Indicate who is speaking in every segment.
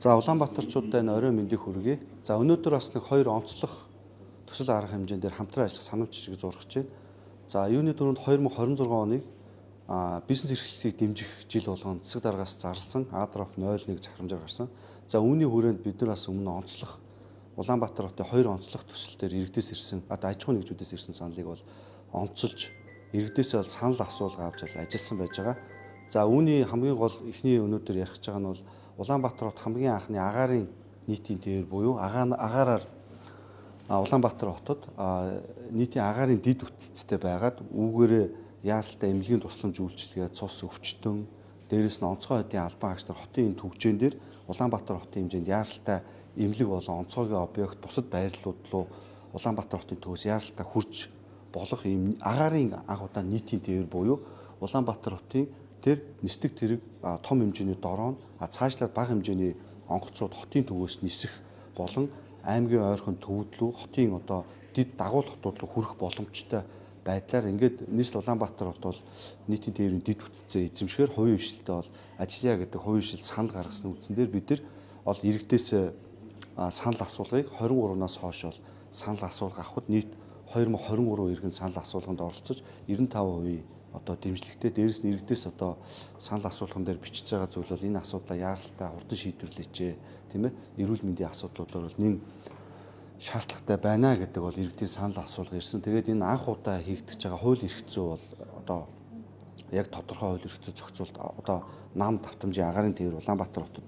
Speaker 1: За Улаанбаатарчуудаа энэ орой мэндийг хүргэе. За өнөөдөр бас нэг хоёр онцлог төсөл арга хэмжээнд дээр хамтран ажиллах санамж жишгийг зургаж байна. За юуны дөрөнд 2026 оныг бизнес эрхлэлийг дэмжих жил болгон засаг даргаас зарласан Адров 01 захирамжаар гарсан. За үүний хүрээнд бид нар бас өмнө онцлог Улаанбаатар хотын хоёр онцлог төсөл дээр иргэдээс ирсэн аж ахуйн нэгжүүдээс ирсэн саналыг бол онцолж иргэдээс бол санал асуулга авч ажилласан байж байгаа. За үүний хамгийн гол эхний өнөөдөр ярих гэж байгаа нь бол Улаанбаатар хот хамгийн анхны агаарын нийтийн тээвэр буюу агаараар Улаанбаатар хотод нийтийн агаарын дид үтцтэй байгаад үүгээрээ яаралтай эмнэлгийн тусламж үйлчилгээ цус өвчтөн дээрээс нь онцгой хотын албан хаагч нар хотын энэ түвжэн дээр Улаанбаатар хотын хэмжээнд яаралтай эмнэлэг болон онцгойн объект бусад байрлалууд руу Улаанбаатар хотын төвөөс яаралтай хурж болох ийм агаарын анх удаа нийтийн тээвэр буюу Улаанбаатар хотын тэр нисдэг тэрэг том хэмжээний дороо цаашлаад бага хэмжээний онгоцууд хотын төвөөс нисэх болон аймгийн ойрхон төвд рүү хотын одоо дид дагуул хотууд руу хүрэх боломжтой байдлаар ингээд нийслэл Улаанбаатар хот бол нийтийн тээврийн дид үтцээ эзэмшгээр хувийн хвшилтэд бол ажиллая гэдэг хувийн хвшил санал гаргасан үндсэн дээр бид нар бол иргэдээс санал асуулгыг 23-наас хойш бол санал асуулга авахд нийт 2023 иргэн санал асуулганд оролцож 95% одоо дэмжлэгтэй дээрээс нь иргэдээс одоо санал асуулган дээр бичиж байгаа зүйл бол энэ асуудлаа яаралтай хурдан шийдвэрлэеч тийм ээ эрүүл мэндийн асуудлуудаар бол нэн шаардлагатай байна гэдэг бол иргэдийн санал асуулга ирсэн. Тэгээд энэ анх удаа хийгдэж байгаа хууль эрх зүй бол одоо яг тодорхой хууль эрх зүй зохицуулт одоо нам давтамжийн агаарын тээвэр Улаанбаатар хотод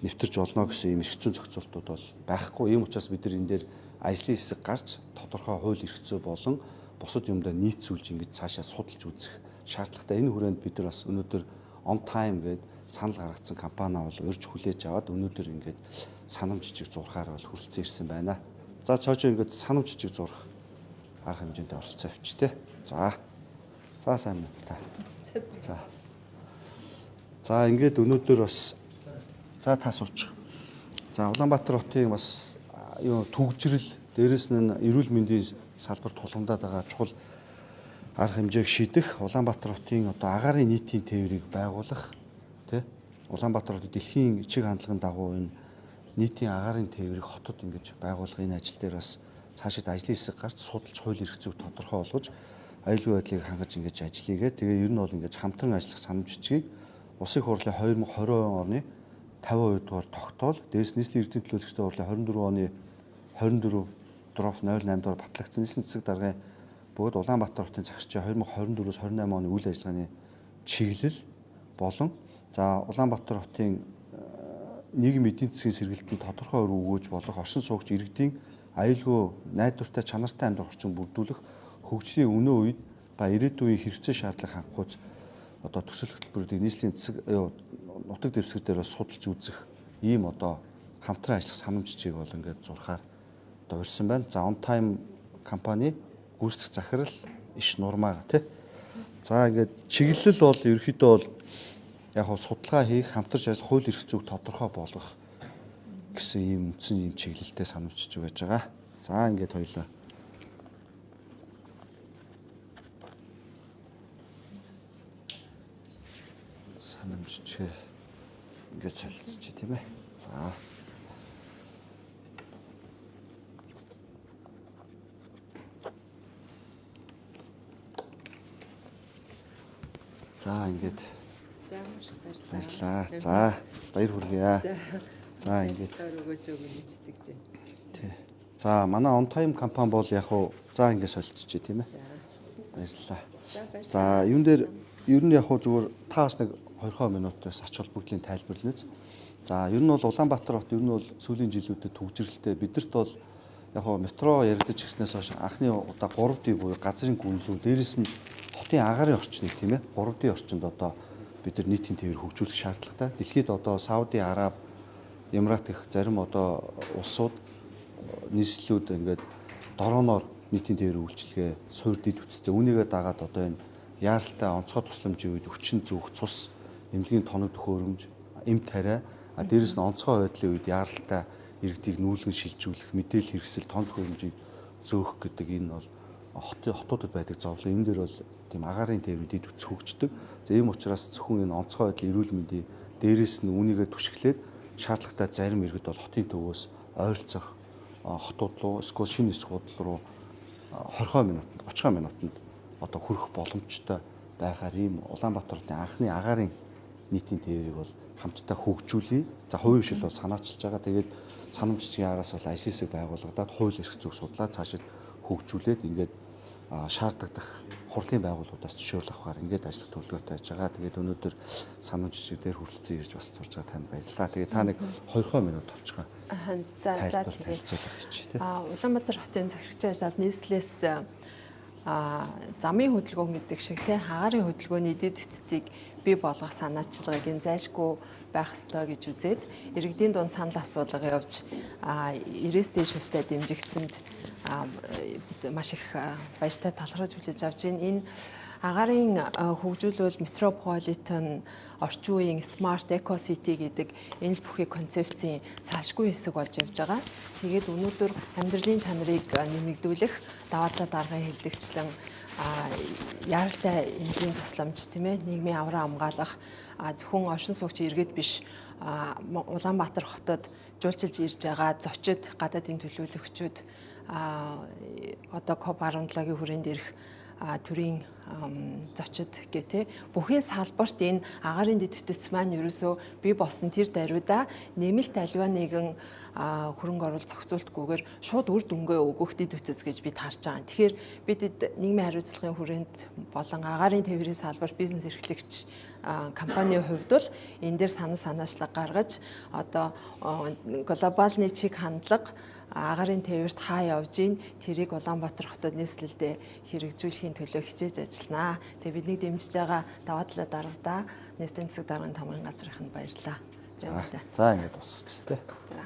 Speaker 1: нэвтэрч болно гэсэн ийм эрх зүйн зохицуултууд бол байхгүй. Ийм учраас бид нар энэ дээр ажлын хэсэг гарч тодорхой хууль эрх зүй болон бусад юмдаа нийцүүлж ингэж цаашаа судалж үзэх шаардлагатай. Энэ хүрээнд бид нар бас өнөөдөр on time гэдэг санал гаргацсан компани бол урьж хүлээж аваад өнөөдөр ингэж санамж жижиг зурхаар бол хүрэлцэн ирсэн байна. За цаашаа ингэж санамж жижиг зурх арга хэмжээнд оролцоо авч тээ. За сайн байна та. За ингэж өнөөдөр бас та сууч. За Улаанбаатар хотын бас түгжрэл дээрэс нь эрүүл мэндийн салбар тулгамдаад байгаа чухал арга хэмжээг шийдэх Улаанбаатар хотын одоо агаарын нийтийн тээврийг байгуулах тий Улаанбаатар хотын дэлхийн чиг хандлагын дагуу энэ нийтийн агаарын тээврийг хотод ингэж байгуулах энэ ажил дээр бас цаашид ажлын хэсэг гарч судалж хууль эрх зүйг тодорхой болгож аюулгүй байдлыг хангаж ингэж ажиллая. Тэгээ ер нь бол ингэж хамтран ажиллах санамж жижгийг Улсын хурлын 2020 оны 50% дугаар тогтоол дээрс нийслэлийн эрдэнэ төлөөлөгчдийн хурлын 24 оны 24 дроп 08 дугаар батлагдсан нийслэлийн засаг даргын бүгд Улаанбаатар хотын цагчийн 2024-с 28 оны үйл ажиллагааны чиглэл болон за Улаанбаатар хотын нийгмийн эдийн засгийн сэргэлтэнд тодорхой өр өгөөж болох оршин суугч иргэдийн аюулгүй найдвартай чанартай амьдрах орчин бүрдүүлэх хөгжлийн өнөө үед ба ирээдүйн хэрэгцээ шаардлага хангахуйц одоо төсөл хөтөлбөрүүдийг нийслэлийн засаг нутаг дэвсгэр дээр бас судалж үзэх ийм одоо хамтран ажиллах санамж жижиг бол ингээд зурхаар одоо урьсан байна. За on time компани гүйцэтгэх захирал иш нурмаа тий. За ингээд чиглэл бол ерөөхдөө бол яг хоо судалгаа хийх, хамтарч ажиллах хууль эрх зүйг тодорхой болгох гэсэн ийм үндсэн ийм чиглэлтэй санамжиж байж байгаа. За ингээд хоёлаа санамжиж ингээд солилцчих тийм ээ. За ингээд баярлаа. За баяр хүргэе. За ингээд
Speaker 2: өгөөч гэж тэгж.
Speaker 1: Тий. За манай on time компани бол яг уу за ингээд солилцчих тийм ээ. Баярлалаа. За юун дээр ер нь яг уу зүгээр та бас нэг 20 минутаас ач холбогдлын тайлбарланаз. За ер нь бол Улаанбаатар хот ер нь бол сүүлийн жилүүдэд түгжрэлтэй бидэрт бол яг уу метро яригдаж ирснээс хойш анхны удаа 3D буюу газрын гүнлүү дээрээс нь хотын агаарын орчныг тийм ээ 3D орчинд одоо бид нар нийтийн тээвэр хөгжүүлэх шаардлагатай. Дэлхийд одоо Сауди Араб, Эмират гэх зарим одоо улсууд нийслэлүүд ингээд дрооноор нийтийн тээвэр үйлчилгээ суур дид үтцтэй. Үүнийгээ дагаад одоо энэ яаралтай онцгой тусламжийн үед өвчин зүүх, цус, эмнэлгийн тоног төхөөрөмж, эм тариа, дээрээс нь онцгой байдлын үед яаралтай иргэдийг нүүлгэн шилжүүлэх, мэдээлэл хэрэгсэл, тоног төхөөрөмжийг зөөх гэдэг энэ бол хотуудад байдаг зовлон. Энэ дээр бол тийм агаарын тээврийн дид үтц хөгждөг. За ийм учраас зөвхөн энэ онцгой байдлын эрүүл мэндийн дээрээс нь үүнийгээ түшиглээд шаардлагатай зарим иргэд бол хотын төвөөс ойролцох хотууд руу эсвэл шинэ эсгүүд руу 20 минутанд 30 минутанд одоо хүрэх боломжтой байхаар ийм Улаанбаатарын анхны агаарын нийтийн тээврийг бол хамтдаа хөгжүүлье. За хувийн хвшил бол санаачилж байгаа. Тэгээд санамж жижигэн араас бол ажил хэсэг байгуулагдаад хууль эрх зүйг судлаад цаашид хөгжүүлээд ингээд шаардлагадах хурлын байгууллагуудаас зөвшөөрөл авахаар ингээд ажиллах төлөвлөгөөтэй байж байгаа. Тэгээд өнөөдөр санамж жижиг дээр хүрэлцэн ирж бас зурж байгаа танд баярлалаа. Тэгээд та нэг 20 минут товчхон.
Speaker 2: За тэгээд Улаанбаатар хотын захирагчийн ажлаар нийслэлээс замын хөдөлгөөн гэдэг шиг тий хагаарын хөдөлгөөний дэд эцсийг бий болгох санаачилгааг нь зайлшгүй байх ёстой гэж үзээд иргэдийн дунд санал асуулга явж 90-с дээш хувьтай дэмжигдсэнд маш их баяртай талархаж хүлээж авч байна. Энэ агаарын хөгжүүлбэл метрополитен орчин үеийн смарт экосити гэдэг энэ л бүхий концепцийн салшгүй хэсэг болж явж байгаа. Тэгээд өнөөдөр амьдралын чанарыг нэмэгдүүлэх даваадлаа даргын хэлдэгчлэн яаралтай эмнэлгийн тусламж тийм ээ нийгмийн авраа хамгаалах зөвхөн оршин суугч иргэд биш Улаанбаатар хотод жуулчилж ирж байгаа зочид гадаадын төлөөлөгчид одоо COP17-гийн хүрээнд ирэх төрийн зочид гэх бүхий салбарт энэ агаарын дэд бүтц маань ерөөсөө бий болсон тэр даруйда нэмэлт аливаа нэгэн хөрөнгө оруулалт зохицуултгүйгээр шууд үр дүнгээ өгөх дэд бүтц гэж бид харж байгаа. Тэгэхээр бид нийгмийн хариуцлагын хүрээнд болон агаарын тээврийн салбарт бизнес эрхлэгч компанийн хувьд бол энэ дээр санаачлаг гаргаж одоо глобал нэг чиг хандлага агаарын тээвэрт хаа явж ийн тэрийг Улаанбаатар хотод нийслэлдээ хэрэгжүүлэхийн төлөө хичээж ажилланаа. Тэгээ бидний дэмжиж байгаа даваадлаа даргадаа нийслэлийн засаг даргын тамгын газрынханд баярлалаа.
Speaker 1: За ингээд дуусгач тээ.
Speaker 2: За.